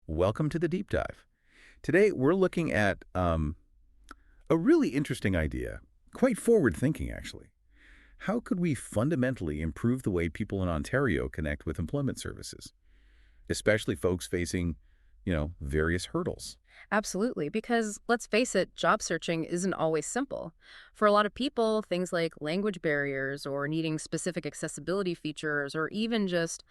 welcome to the deep dive. Today, we're looking at a really interesting idea, quite forward-thinking, actually. How could we fundamentally improve the way people in Ontario connect with employment services, especially folks facing, various hurdles? Absolutely, because let's face it, job searching isn't always simple. For a lot of people, things like language barriers or needing specific accessibility features or even just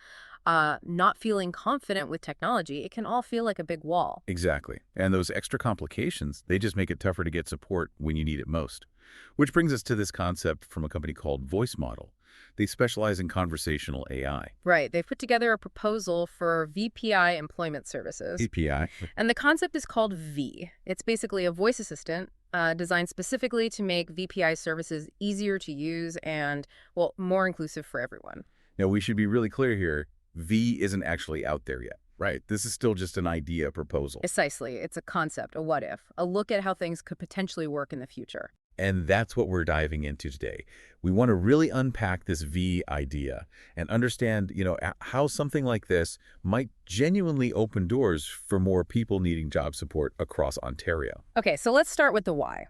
not feeling confident with technology, it can all feel like a big wall. Exactly. And those extra complications, they just make it tougher to get support when you need it most. Which brings us to this concept from a company called Voice Model. They specialize in conversational AI. Right, they've put together a proposal for VPI Employment Services, API. and the concept is called V. It's basically a voice assistant designed specifically to make VPI services easier to use and, well, more inclusive for everyone. Now, we should be really clear here. V isn't actually out there yet, right? This is still just an idea proposal. Precisely. It's a concept, a what if, a look at how things could potentially work in the future. And that's what we're diving into today. We want to really unpack this V idea and understand, how something like this might genuinely open doors for more people needing job support across Ontario. Okay, so let's start with the why.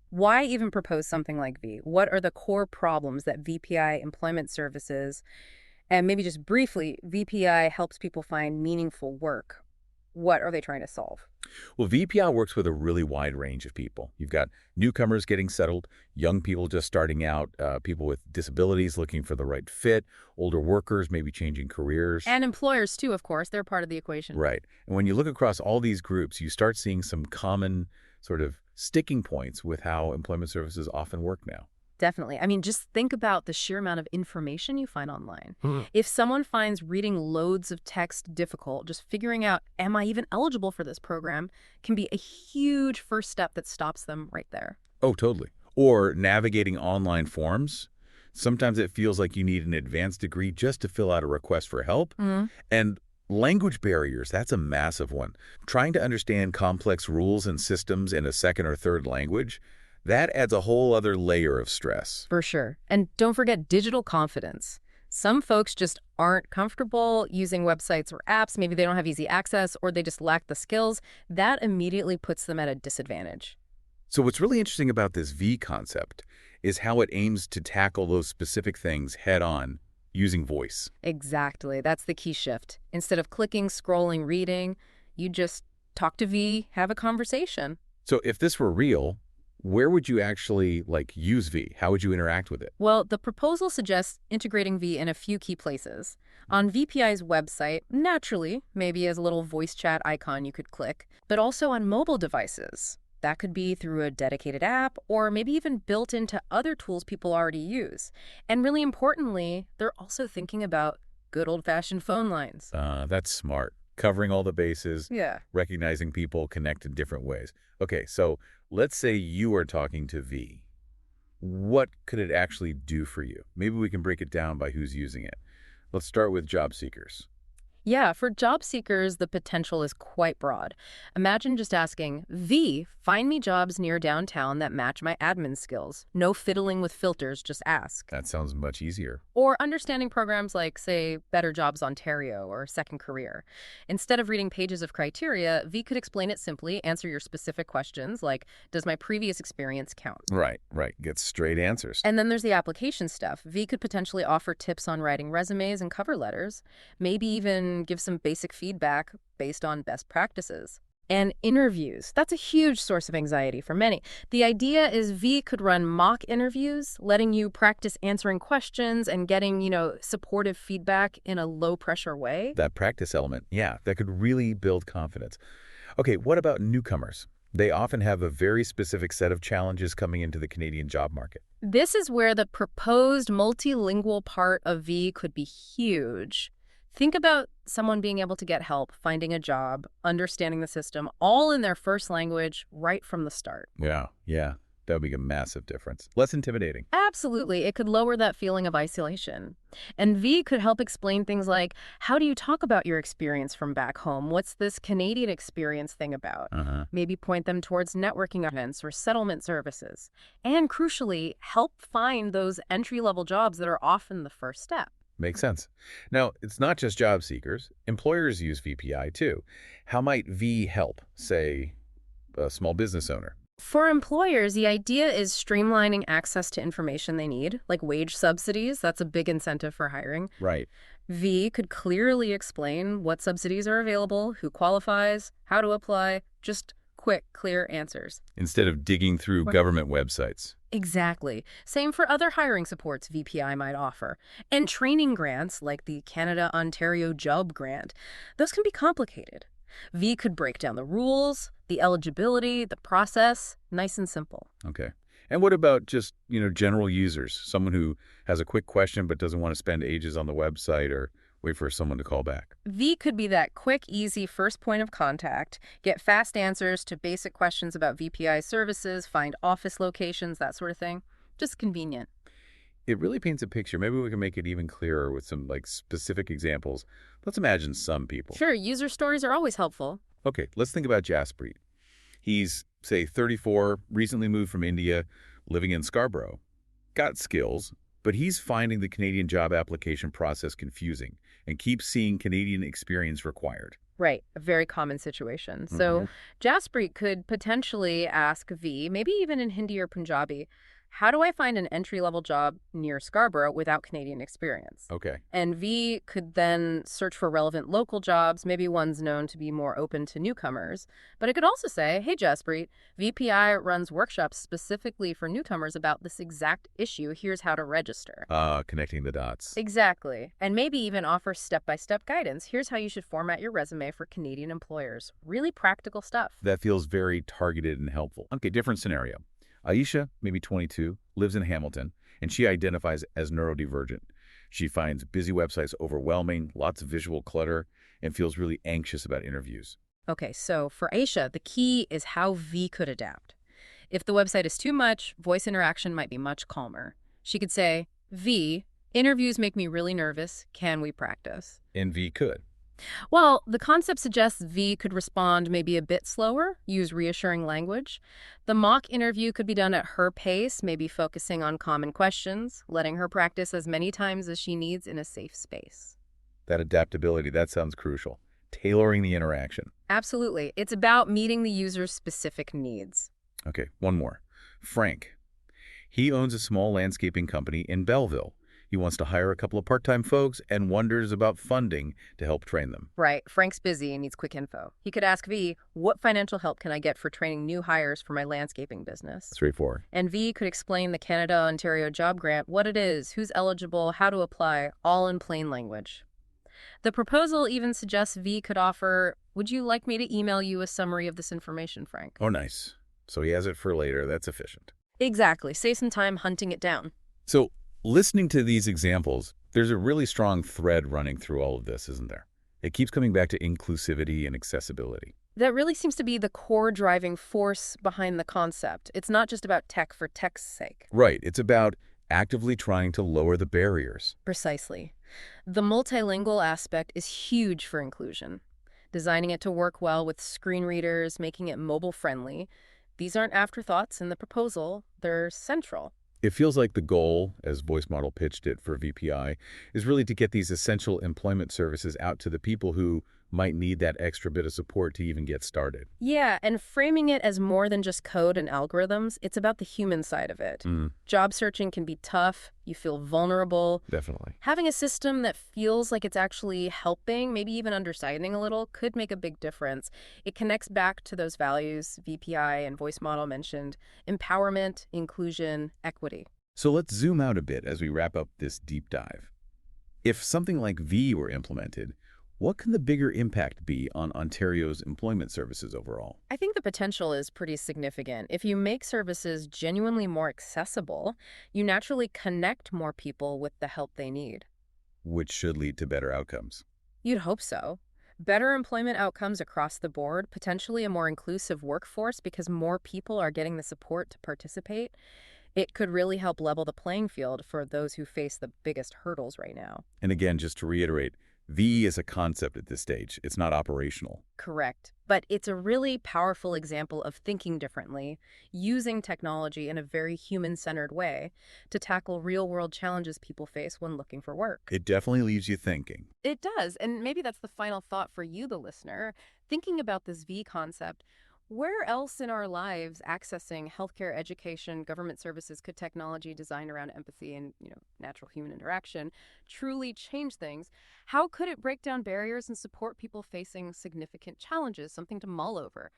Why even propose something like V? What are the core problems that VPI Employment Services, and maybe just briefly, VPI helps people find meaningful work? What are they trying to solve? Well, VPI works with a really wide range of people. You've got newcomers getting settled, young people just starting out, people with disabilities looking for the right fit, older workers maybe changing careers. And employers, too, of course. They're part of the equation. Right. And when you look across all these groups, you start seeing some common sort of sticking points with how employment services often work now. Definitely. I mean, just think about the sheer amount of information you find online. Mhm. If someone finds reading loads of text difficult, just figuring out, am I even eligible for this program, can be a huge first step that stops them right there. Oh, totally. Or navigating online forms. Sometimes it feels like you need an advanced degree just to fill out a request for help. Mhm. And language barriers, that's a massive one. Trying to understand complex rules and systems in a second or third language, that adds a whole other layer of stress. For sure. And don't forget digital confidence. Some folks just aren't comfortable using websites or apps. Maybe they don't have easy access or they just lack the skills. That immediately puts them at a disadvantage. So what's really interesting about this V concept is how it aims to tackle those specific things head on using voice. Exactly. That's the key shift. Instead of clicking, scrolling, reading, you just talk to V, have a conversation. So if this were real, where would you actually use V? How would you interact with it? Well, the proposal suggests integrating V in a few key places. On VPI's website, naturally, maybe as a little voice chat icon you could click, but also on mobile devices. That could be through a dedicated app or maybe even built into other tools people already use. And really importantly, they're also thinking about good old-fashioned phone lines. That's smart. Covering all the bases, Yeah. recognizing people connect in different ways. Okay, so let's say you are talking to V. What could it actually do for you? Maybe we can break it down by who's using it. Let's start with job seekers. Yeah, for job seekers, the potential is quite broad. Imagine just asking, V, find me jobs near downtown that match my admin skills. No fiddling with filters, just ask. That sounds much easier. Or understanding programs like, say, Better Jobs Ontario or Second Career. Instead of reading pages of criteria, V could explain it simply, answer your specific questions like, does my previous experience count? Right. Get straight answers. And then there's the application stuff. V could potentially offer tips on writing resumes and cover letters, maybe even give some basic feedback based on best practices. And interviews. That's a huge source of anxiety for many. The idea is V could run mock interviews, letting you practice answering questions and getting, supportive feedback in a low-pressure way. That practice element, yeah, that could really build confidence. Okay, what about newcomers? They often have a very specific set of challenges coming into the Canadian job market. This is where the proposed multilingual part of V could be huge. Think about someone being able to get help, finding a job, understanding the system, all in their first language right from the start. Yeah, that would be a massive difference. Less intimidating. Absolutely. It could lower that feeling of isolation. And V could help explain things like, how do you talk about your experience from back home? What's this Canadian experience thing about? Maybe point them towards networking events or settlement services. And crucially, help find those entry-level jobs that are often the first step. Makes sense. Now, it's not just job seekers. Employers use VPI too. How might V help, say, a small business owner? For employers, the idea is streamlining access to information they need, like wage subsidies. That's a big incentive for hiring. Right. V could clearly explain what subsidies are available, who qualifies, how to apply, just quick, clear answers. Instead of digging through government websites. Exactly. Same for other hiring supports VPI might offer. And training grants, like the Canada-Ontario Job Grant, those can be complicated. V could break down the rules, the eligibility, the process, nice and simple. Okay. And what about just, general users? Someone who has a quick question but doesn't want to spend ages on the website or wait for someone to call back. V could be that quick, easy first point of contact, get fast answers to basic questions about VPI services, find office locations, that sort of thing. Just convenient. It really paints a picture. Maybe we can make it even clearer with some specific examples. Let's imagine some people. Sure, user stories are always helpful. Okay, let's think about Jaspreet. He's, say, 34, recently moved from India, living in Scarborough. Got skills, but he's finding the Canadian job application process confusing and keeps seeing Canadian experience required. Right, a very common situation. So Jaspreet could potentially ask V, maybe even in Hindi or Punjabi, how do I find an entry-level job near Scarborough without Canadian experience? Okay. And V could then search for relevant local jobs, maybe ones known to be more open to newcomers. But it could also say, hey, Jaspreet, VPI runs workshops specifically for newcomers about this exact issue. Here's how to register. Connecting the dots. Exactly. And maybe even offer step-by-step guidance. Here's how you should format your resume for Canadian employers. Really practical stuff. That feels very targeted and helpful. Okay, different scenario. Aisha, maybe 22, lives in Hamilton, and she identifies as neurodivergent. She finds busy websites overwhelming, lots of visual clutter, and feels really anxious about interviews. Okay, so for Aisha, the key is how V could adapt. If the website is too much, voice interaction might be much calmer. She could say, V, interviews make me really nervous. Can we practice? And V could. Well, the concept suggests V could respond maybe a bit slower, use reassuring language. The mock interview could be done at her pace, maybe focusing on common questions, letting her practice as many times as she needs in a safe space. That adaptability, that sounds crucial. Tailoring the interaction. Absolutely. It's about meeting the user's specific needs. Okay, one more. Frank. He owns a small landscaping company in Belleville. He wants to hire a couple of part-time folks and wonders about funding to help train them. Right. Frank's busy and needs quick info. He could ask V, what financial help can I get for training new hires for my landscaping business? Straightforward. And V could explain the Canada-Ontario Job Grant, what it is, who's eligible, how to apply, all in plain language. The proposal even suggests V could offer, would you like me to email you a summary of this information, Frank? Oh, nice. So he has it for later. That's efficient. Exactly. Save some time hunting it down. So listening to these examples, there's a really strong thread running through all of this, isn't there? It keeps coming back to inclusivity and accessibility. That really seems to be the core driving force behind the concept. It's not just about tech for tech's sake. Right. It's about actively trying to lower the barriers. Precisely. The multilingual aspect is huge for inclusion. Designing it to work well with screen readers, making it mobile-friendly. These aren't afterthoughts in the proposal. They're central. It feels like the goal, as Voice Model pitched it for VPI, is really to get these essential employment services out to the people who might need that extra bit of support to even get started. Yeah, and framing it as more than just code and algorithms, it's about the human side of it. Job searching can be tough. You feel vulnerable. Definitely. Having a system that feels like it's actually helping, maybe even understanding a little, could make a big difference. It connects back to those values VPI and Voice Model mentioned: empowerment, inclusion, equity. So let's zoom out a bit as we wrap up this deep dive. If something like V were implemented, what can the bigger impact be on Ontario's employment services overall? I think the potential is pretty significant. If you make services genuinely more accessible, you naturally connect more people with the help they need. Which should lead to better outcomes. You'd hope so. Better employment outcomes across the board, potentially a more inclusive workforce because more people are getting the support to participate. It could really help level the playing field for those who face the biggest hurdles right now. And again, just to reiterate, V is a concept at this stage. It's not operational. Correct. But it's a really powerful example of thinking differently, using technology in a very human-centered way to tackle real-world challenges people face when looking for work. It definitely leaves you thinking. It does. And maybe that's the final thought for you, the listener. Thinking about this V concept, where else in our lives accessing healthcare, education, government services could technology designed around empathy and, natural human interaction truly change things? How could it break down barriers and support people facing significant challenges? Something to mull over.